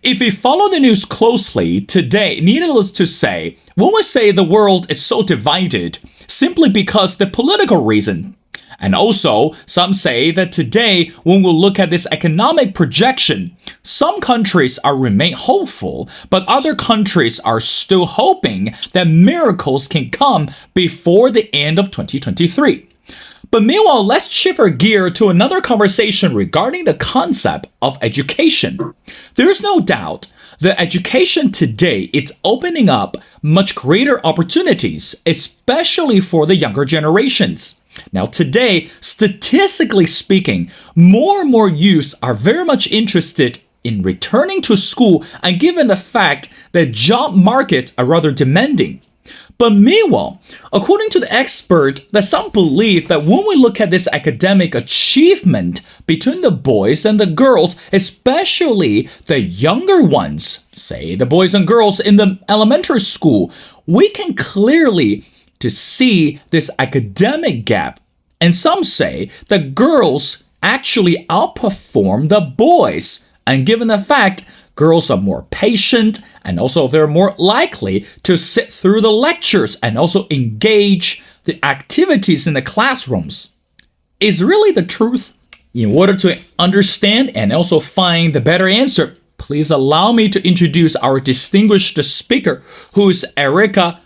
If we follow the news closely today, needless to say, we will say the world is so divided simply because the political reason. And also, some say that today, when we look at this economic projection, some countries are remain hopeful, but other countries are still hoping that miracles can come before the end of 2023. But meanwhile, let's shift our gear to another conversation regarding the concept of education. There's no doubt that education today is opening up much greater opportunities, especially for the younger generations. Now today, statistically speaking, more and more youths are very much interested in returning to school, and given the fact that job markets are rather demanding. But meanwhile, according to the expert, that some believe that when we look at this academic achievement between the boys and the girls, especially the younger ones, say the boys and girls in the elementary school, we can clearly to see this academic gap. And some say that girls actually outperform the boys. And given the fact girls are more patient, and also they're more likely to sit through the lectures and also engage the activities in the classrooms. Is really the truth? In order to understand and also find the better answer, please allow me to introduce our distinguished speaker, who is Erica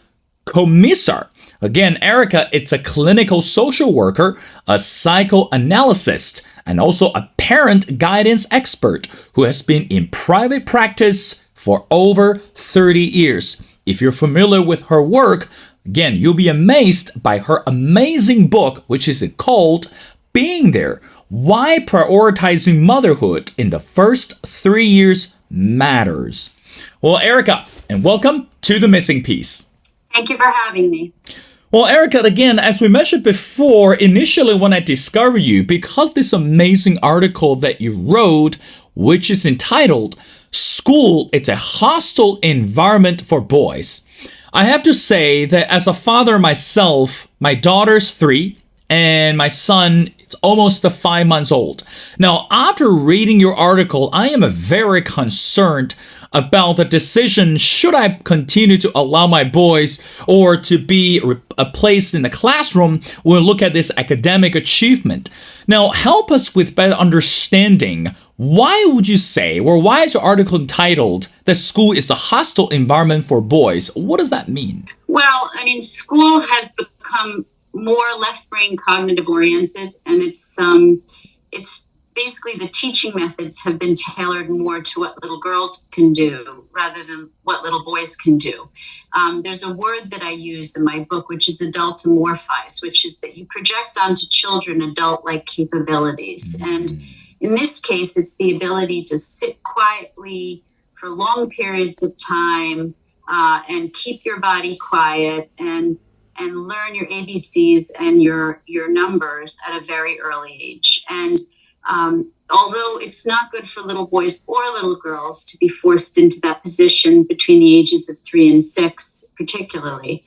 Komisar. Again, Erica, it's a clinical social worker, a psychoanalyst, and also a parent guidance expert who has been in private practice for over 30 years. If you're familiar with her work, again, you'll be amazed by her amazing book, which is called Being There: Why Prioritizing Motherhood in the First 3 Years Matters. Well, Erica, and welcome to The Missing Piece. Thank you for having me. Well, Erica, again, as we mentioned before, initially when I discovered you, because this amazing article that you wrote, which is entitled, School, It's a Hostile Environment for Boys. I have to say that as a father myself, my daughter's 3, and my son is almost 5 months old. Now, after reading your article, I am very concerned about the decision, should I continue to allow my boys or to be placed in the classroom when we look at this academic achievement. Now, help us with better understanding. Why would you say, or why is your article entitled that school is a hostile environment for boys? What does that mean? Well, I mean, school has become more left-brain cognitive oriented, and it's basically the teaching methods have been tailored more to what little girls can do rather than what little boys can do. There's a word that I use in my book, which is adultomorphize, which is that you project onto children adult-like capabilities. And in this case, it's the ability to sit quietly for long periods of time and keep your body quiet and learn your ABCs and your numbers at a very early age. And although it's not good for little boys or little girls to be forced into that position between the ages of 3 and 6, particularly,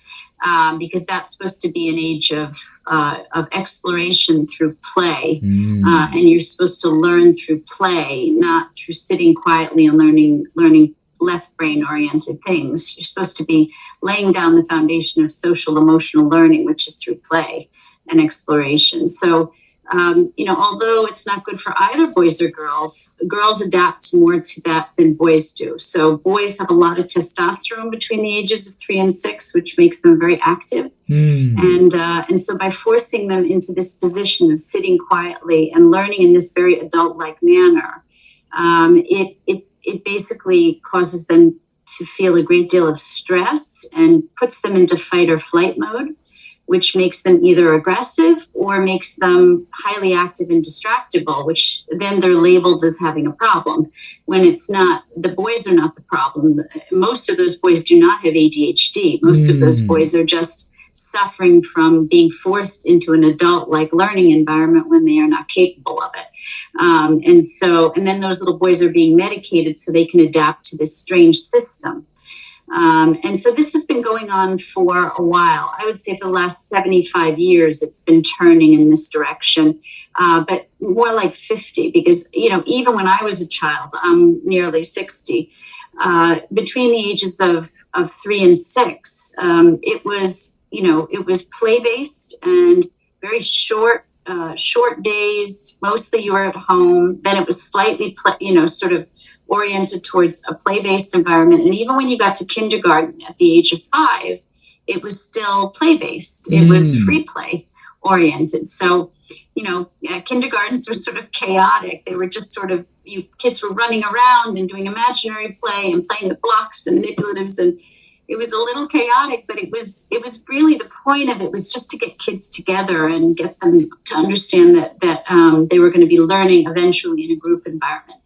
because that's supposed to be an age of exploration through play, and you're supposed to learn through play, not through sitting quietly and learning left brain oriented things. You're supposed to be laying down the foundation of social emotional learning, which is through play and exploration. So although it's not good for either boys or girls, girls adapt more to that than boys do. So boys have a lot of testosterone between the ages of 3 and 6, which makes them very active. And so by forcing them into this position of sitting quietly and learning in this very adult-like manner, it basically causes them to feel a great deal of stress and puts them into fight or flight mode, which makes them either aggressive or makes them highly active and distractible, which then they're labeled as having a problem, when it's not. The boys are not the problem. Most of those boys do not have ADHD. Most of those boys are just suffering from being forced into an adult-like learning environment when they are not capable of it. And then those little boys are being medicated so they can adapt to this strange system. And so this has been going on for a while. I would say for the last 75 years, it's been turning in this direction, but more like 50, because, even when I was a child, I'm nearly 60, between the ages of 3 and 6, it was play-based and very short days. Mostly you were at home. Then it was slightly, sort of oriented towards a play-based environment. And even when you got to kindergarten at the age of 5, it was still play-based. It was free play oriented. So, kindergartens were sort of chaotic. They were just sort of, kids were running around and doing imaginary play and playing with blocks and manipulatives, and it was a little chaotic, but it was really, the point of it was just to get kids together and get them to understand that they were going to be learning eventually in a group environment.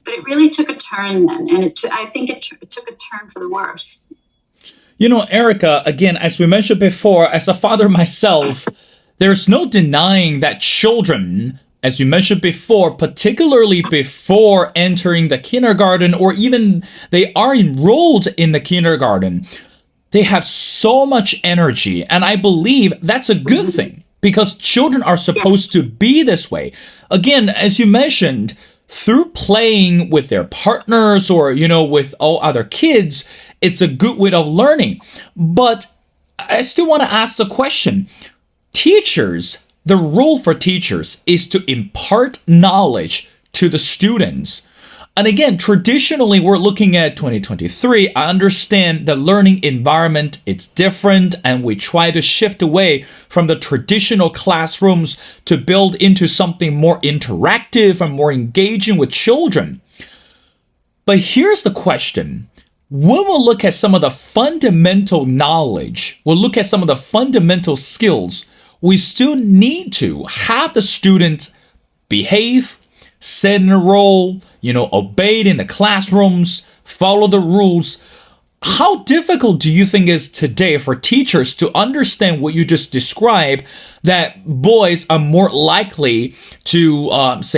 But it really took a turn then, and I think it took a turn for the worse. Erica, again, as we mentioned before, as a father myself, there's no denying that children, as we mentioned before, particularly before entering the kindergarten, or even they are enrolled in the kindergarten, they have so much energy. And I believe that's a good thing, because children are supposed to be this way. Again, as you mentioned, through playing with their partners or, with all other kids, it's a good way of learning. But I still want to ask the question, the role for teachers is to impart knowledge to the students. And again, traditionally, we're looking at 2023. I understand the learning environment, it's different, and we try to shift away from the traditional classrooms to build into something more interactive and more engaging with children. But here's the question. When we'll look at some of the fundamental knowledge, we'll look at some of the fundamental skills, we still need to have the students behave, sit in a role, obey in the classrooms, follow the rules. How difficult do you think it is today for teachers to understand what you just described, that boys are more likely to,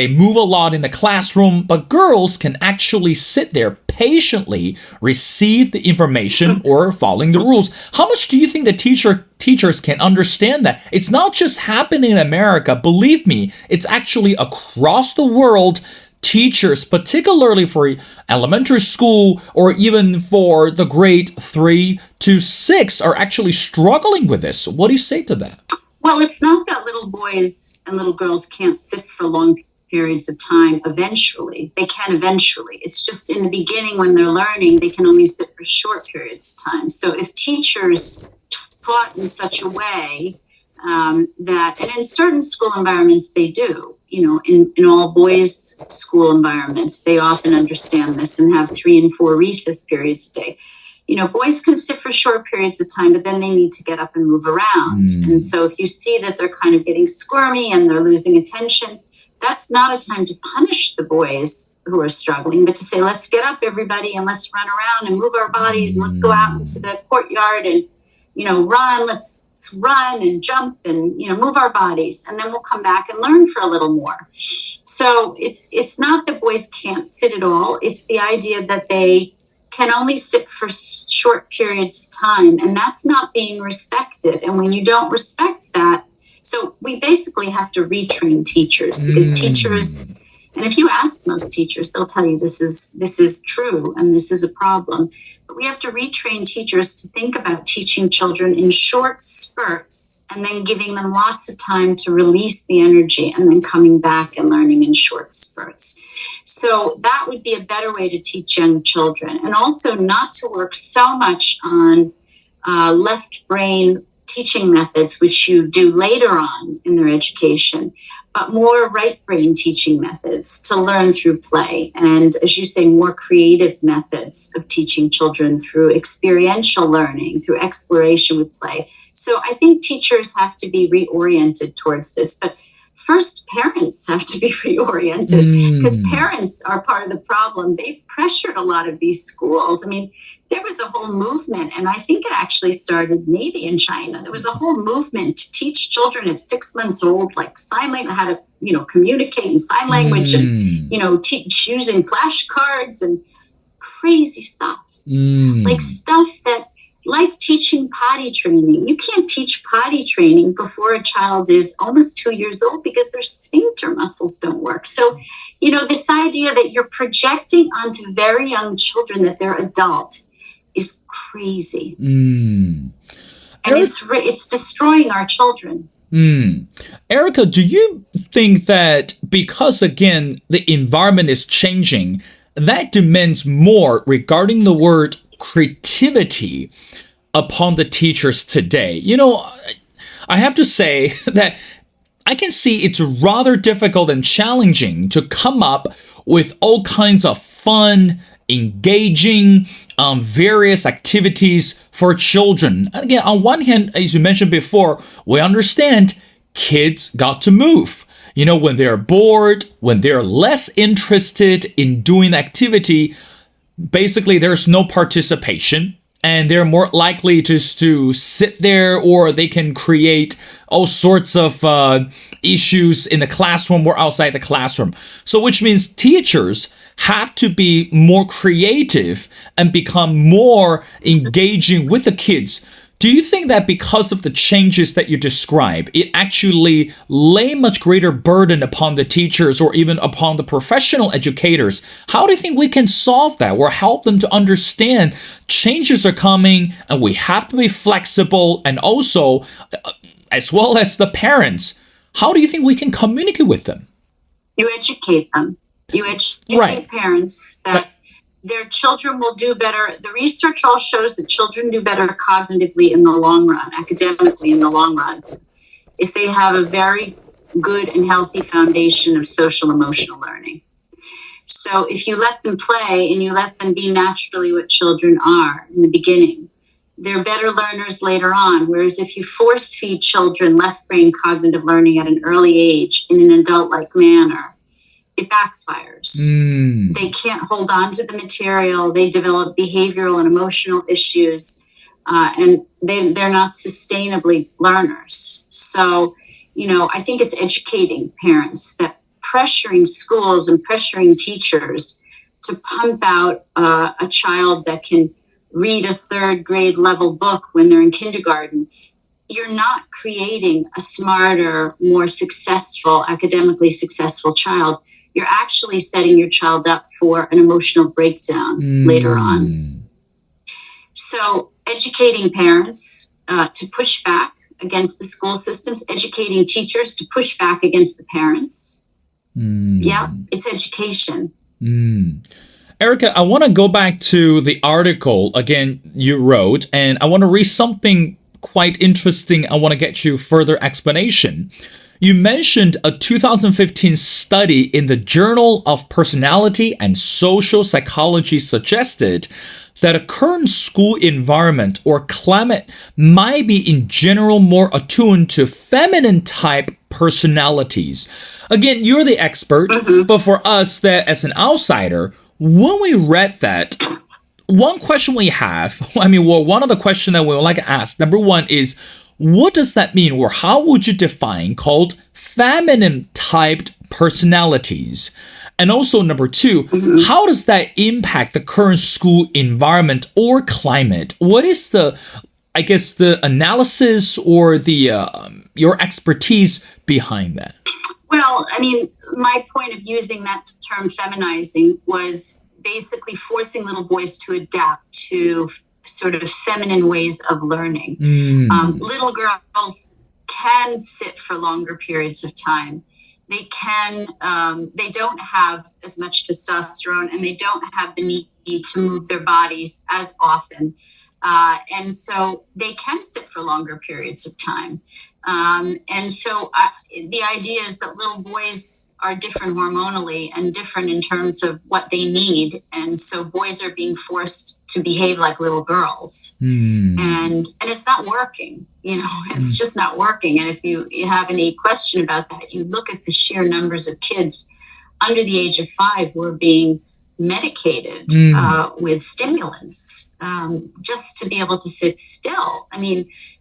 move a lot in the classroom, but girls can actually sit there patiently, receive the information or following the rules? How much do you think that teachers can understand that? It's not just happening in America. Believe me, it's actually across the world. Teachers, particularly for elementary school or even for the grade 3 to 6, are actually struggling with this. What do you say to that? Well, it's not that little boys and little girls can't sit for long periods of time eventually. They can eventually. It's just in the beginning when they're learning, they can only sit for short periods of time. So if teachers taught in such a way and in certain school environments they do, in all boys school environments, they often understand this and have 3 and 4 recess periods a day. Boys can sit for short periods of time, but then they need to get up and move around. And so if you see that they're kind of getting squirmy and they're losing attention, that's not a time to punish the boys who are struggling, but to say, let's get up, everybody, and let's run around and move our bodies, and let's go out into the courtyard and, run. Let's run and jump and, move our bodies, and then we'll come back and learn for a little more. So it's not that boys can't sit at all. It's the idea that they can only sit for short periods of time, and that's not being respected. And when you don't respect that, so we basically have to retrain teachers, because teachers, and if you ask most teachers, they'll tell you this is true and this is a problem. But we have to retrain teachers to think about teaching children in short spurts and then giving them lots of time to release the energy and then coming back and learning in short spurts. So that would be a better way to teach young children. And also not to work so much on left brain teaching methods, which you do later on in their education, but more right brain teaching methods to learn through play. And as you say, more creative methods of teaching children through experiential learning, through exploration with play. So I think teachers have to be reoriented towards this. But first, parents have to be reoriented, because parents are part of the problem. They've pressured a lot of these schools. I mean, there was a whole movement, and I think it actually started maybe in China. There was a whole movement to teach children at 6 months old, like sign language, how to, communicate in sign language and, teach using flashcards and crazy stuff. Like stuff that, like teaching potty training. You can't teach potty training before a child is almost 2 years old because their sphincter muscles don't work. So, this idea that you're projecting onto very young children that they're adult is crazy. And it's destroying our children. Erica, do you think that because, again, the environment is changing, that demands more regarding the word creativity upon the teachers today? I have to say that I can see it's rather difficult and challenging to come up with all kinds of fun, engaging, various activities for children. And again, on one hand, as you mentioned before, we understand kids got to move. When they're bored, when they're less interested in doing activity, basically there's no participation, and they're more likely just to sit there, or they can create all sorts of issues in the classroom or outside the classroom. So which means teachers have to be more creative and become more engaging with the kids. Do you think that because of the changes that you describe, it actually lay much greater burden upon the teachers or even upon the professional educators? How do you think we can solve that or help them to understand changes are coming and we have to be flexible? And also, as well as the parents, how do you think we can communicate with them? You educate them. You educate parents that their children will do better. The research all shows that children do better cognitively in the long run, academically in the long run, if they have a very good and healthy foundation of social emotional learning. So if you let them play and you let them be naturally what children are in the beginning, they're better learners later on. Whereas if you force feed children left brain cognitive learning at an early age in an adult-like manner, it backfires. They can't hold on to the material. They develop behavioral and emotional issues, and they're not sustainably learners. So, I think it's educating parents that pressuring schools and pressuring teachers to pump out a child that can read a third grade level book when they're in kindergarten. You're not creating a smarter, more successful, academically successful child. You're actually setting your child up for an emotional breakdown later on. So educating parents to push back against the school systems, educating teachers to push back against the parents. Yeah, it's education. Erica, I want to go back to the article again you wrote, and I want to read something quite interesting. I want to get you further explanation. You mentioned a 2015 study in the Journal of Personality and Social Psychology suggested that a current school environment or climate might be in general more attuned to feminine type personalities. Again, you're the expert, but for us that as an outsider, when we read that, one question we have, one of the questions that we would like to ask, number one is, what does that mean, or how would you define called feminine typed personalities? And also number two, how does that impact the current school environment or climate? What is the analysis or the your expertise behind that? Well, my point of using that term feminizing was basically forcing little boys to adapt to sort of feminine ways of learning. Little girls can sit for longer periods of time. They don't have as much testosterone, and they don't have the need to move their bodies as often. And so they can sit for longer periods of time. And so the idea is that little boys are different hormonally and different in terms of what they need. And so boys are being forced to behave like little girls. And it's not working, it's just not working. And if you have any question about that, you look at the sheer numbers of kids under the age of 5 who are being medicated with stimulants just to be able to sit still.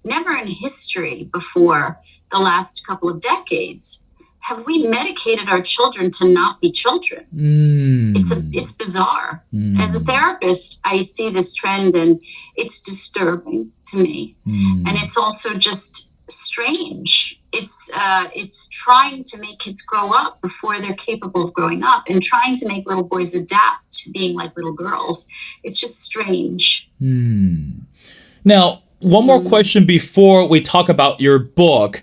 Never in history before the last couple of decades have we medicated our children to not be children? It's bizarre. As a therapist, I see this trend, and it's disturbing to me. And it's also just strange. It's trying to make kids grow up before they're capable of growing up, and trying to make little boys adapt to being like little girls. It's just strange. Now, one more question before we talk about your book.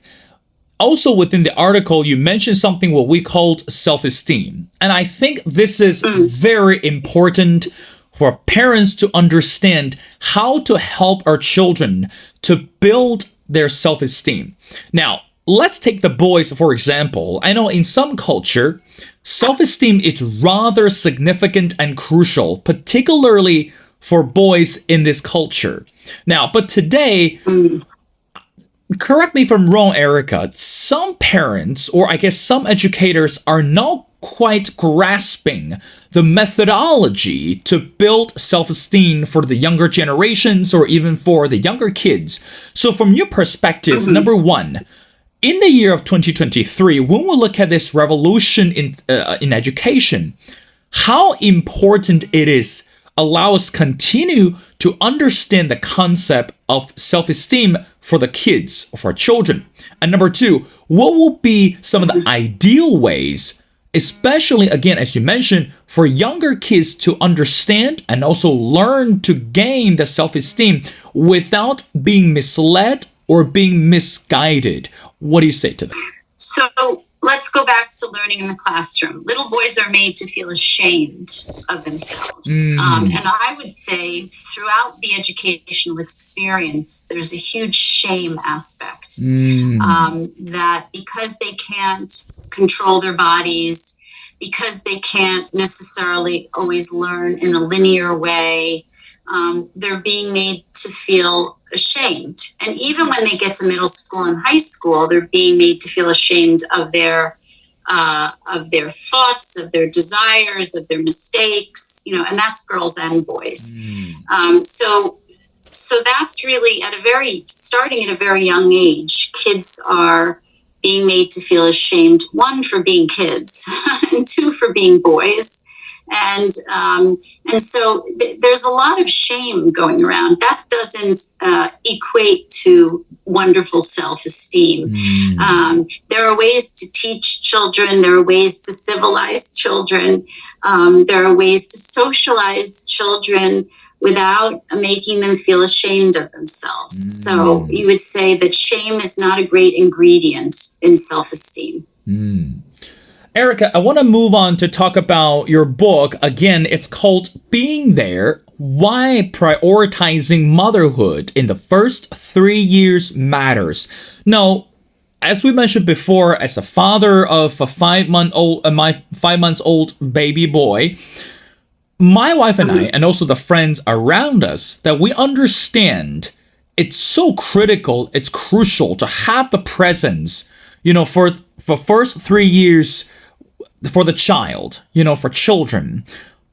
Also within the article, you mentioned something what we called self-esteem. And I think this is very important for parents to understand how to help our children to build their self-esteem. Now, let's take the boys, for example. I know in some culture, self-esteem is rather significant and crucial, particularly for boys in this culture. Now, but today, correct me if I'm wrong, Erica, some parents, or I guess some educators, are not quite grasping the methodology to build self-esteem for the younger generations or even for the younger kids. So from your perspective, number one, in the year of 2023, when we look at this revolution in education, how important it is allow us continue to understand the concept of self-esteem for the kids, for children. And number two, what will be some of the ideal ways, especially, again, as you mentioned, for younger kids to understand and also learn to gain the self-esteem without being misled or being misguided? What do you say to them? So let's go back to learning in the classroom. Little boys are made to feel ashamed of themselves. And I would say throughout the educational experience, there's a huge shame aspect. That because they can't control their bodies, because they can't necessarily always learn in a linear way, they're being made to feel ashamed. And even when they get to middle school and high school, they're being made to feel ashamed of their thoughts, of their desires, of their mistakes, and that's girls and boys. So that's really starting at a very young age, kids are being made to feel ashamed, one, for being kids, and two, for being boys. And so there's a lot of shame going around. That doesn't equate to wonderful self-esteem. There are ways to teach children. There are ways to civilize children. There are ways to socialize children without making them feel ashamed of themselves. So you would say that shame is not a great ingredient in self-esteem. Erica, I want to move on to talk about your book. Again, it's called Being There, Why Prioritizing Motherhood in the First 3 Years Matters. Now, as we mentioned before, as a father of a 5 months old baby boy, my wife and I, and also the friends around us, that we understand it's so critical, it's crucial to have the presence, for first 3 years for the child, for children.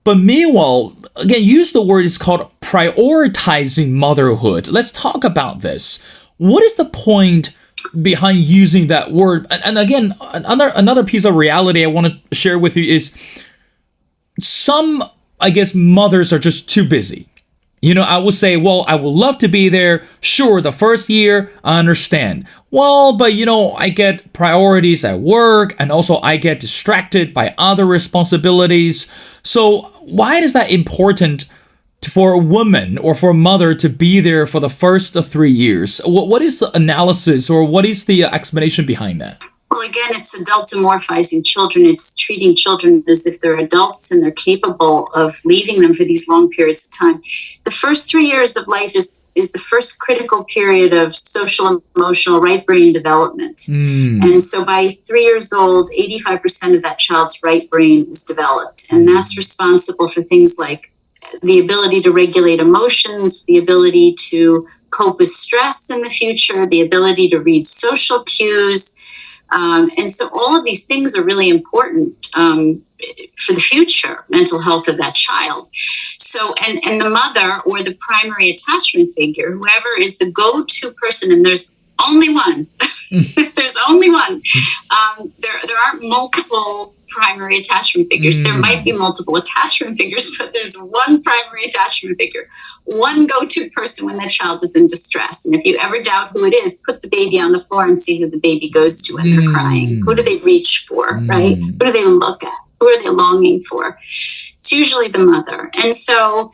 But meanwhile, again, use the word, it's called prioritizing motherhood. Let's talk about this. What is the point behind using that word? And again, another piece of reality I want to share with you is some, I guess, mothers are just too busy. I would say, well, I would love to be there. Sure, the first year, I understand. Well, but I get priorities at work, and also I get distracted by other responsibilities. So why is that important for a woman or for a mother to be there for the first 3 years? What is the analysis, or what is the explanation behind that? Well, again, it's adultomorphizing children. It's treating children as if they're adults and they're capable of leaving them for these long periods of time. The first 3 years of life is the first critical period of social and emotional right brain development. And so by 3 years old, 85% of that child's right brain is developed. And that's responsible for things like the ability to regulate emotions, the ability to cope with stress in the future, the ability to read social cues. And so all of these things are really important for the future mental health of that child. So, and the mother or the primary attachment figure, whoever is the go-to person, and there's only one, there's There's only one. There aren't multiple primary attachment figures. There might be multiple attachment figures, but there's one primary attachment figure, one go-to person when that child is in distress. And if you ever doubt who it is, put the baby on the floor and see who the baby goes to when they're crying. Who do they reach for, right? Who do they look at? Who are they longing for? It's usually the mother. And so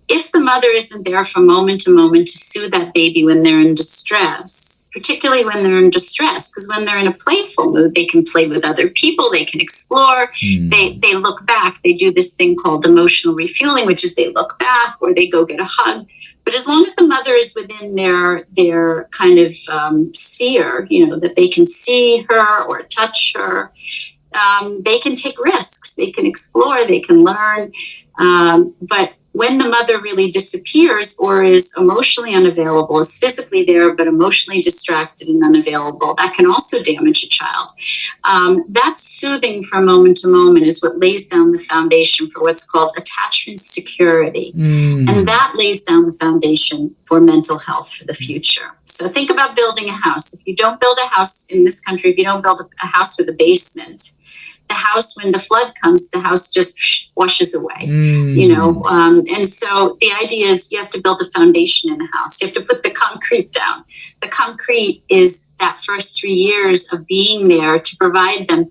if the mother isn't there from moment to moment to soothe that baby when they're in distress, particularly when they're in distress, because when they're in a playful mood, they can play with other people, they can explore, they look back, they do this thing called emotional refueling, which is they look back or they go get a hug. But as long as the mother is within their kind of sphere, that they can see her or touch her, they can take risks, they can explore, they can learn. But when the mother really disappears or is emotionally unavailable, is physically there, but emotionally distracted and unavailable, that can also damage a child. That soothing from moment to moment is what lays down the foundation for what's called attachment security. And that lays down the foundation for mental health for the future. So think about building a house. If you don't build a house in this country, if you don't build a house with a basement, the house, when the flood comes, the house just washes away, and so the idea is you have to build a foundation in a house. You have to put the concrete down. The concrete is that first 3 years of being there to provide them.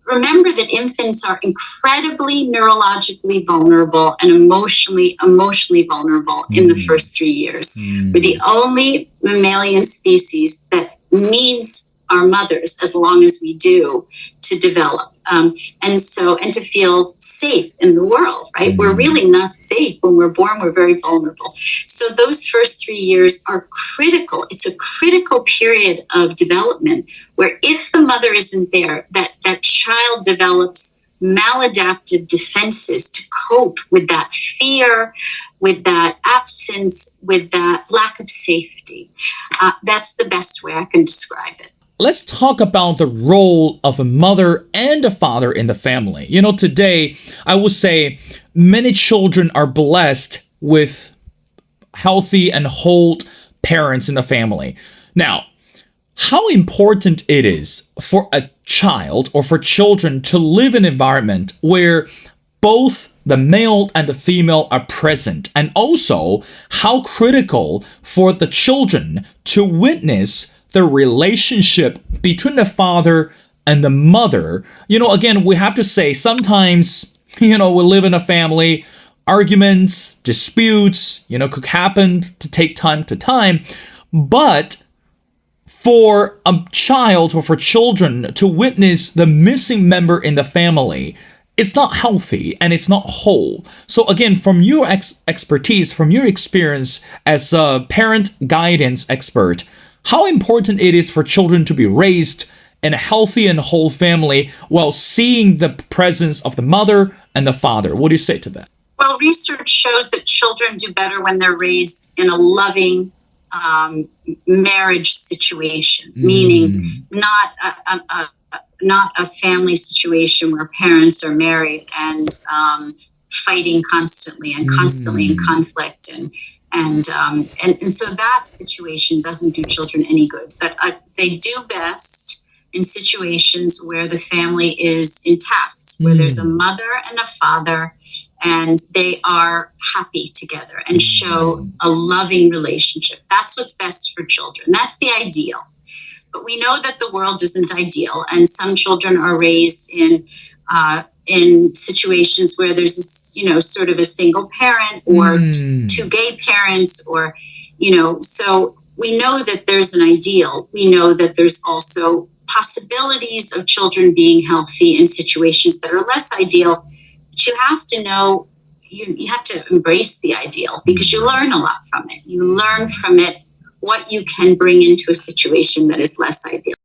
Remember that infants are incredibly neurologically vulnerable and emotionally vulnerable in the first 3 years. We're the only mammalian species that needs our mothers as long as we do to develop. And to feel safe in the world, right? We're really not safe. When we're born, we're very vulnerable. So those first 3 years are critical. It's a critical period of development where if the mother isn't there, that child develops maladaptive defenses to cope with that fear, with that absence, with that lack of safety. That's the best way I can describe it. Let's talk about the role of a mother and a father in the family. Today, I would say many children are blessed with healthy and whole parents in the family. Now, how important it is for a child or for children to live in an environment where both the male and the female are present, and also how critical for the children to witness the relationship between the father and the mother. Again, we have to say sometimes, we live in a family, arguments, disputes, could happen to take time to time. But for a child or for children to witness the missing member in the family, it's not healthy and it's not whole. So again, from your expertise, from your experience as a parent guidance expert, how important it is for children to be raised in a healthy and whole family while seeing the presence of the mother and the father. What do you say to that? Well, research shows that children do better when they're raised in a loving marriage situation, meaning not a family situation where parents are married and fighting constantly and constantly in conflict and so that situation doesn't do children any good. But they do best in situations where the family is intact, where there's a mother and a father, and they are happy together and show a loving relationship. That's what's best for children. That's the ideal. But we know that the world isn't ideal, and some children are raised in situations where there's sort of a single parent or two gay parents, or so we know that there's an ideal. We know that there's also possibilities of children being healthy in situations that are less ideal. But you have to know, you have to embrace the ideal, because you learn a lot from it. You learn from it what you can bring into a situation that is less ideal.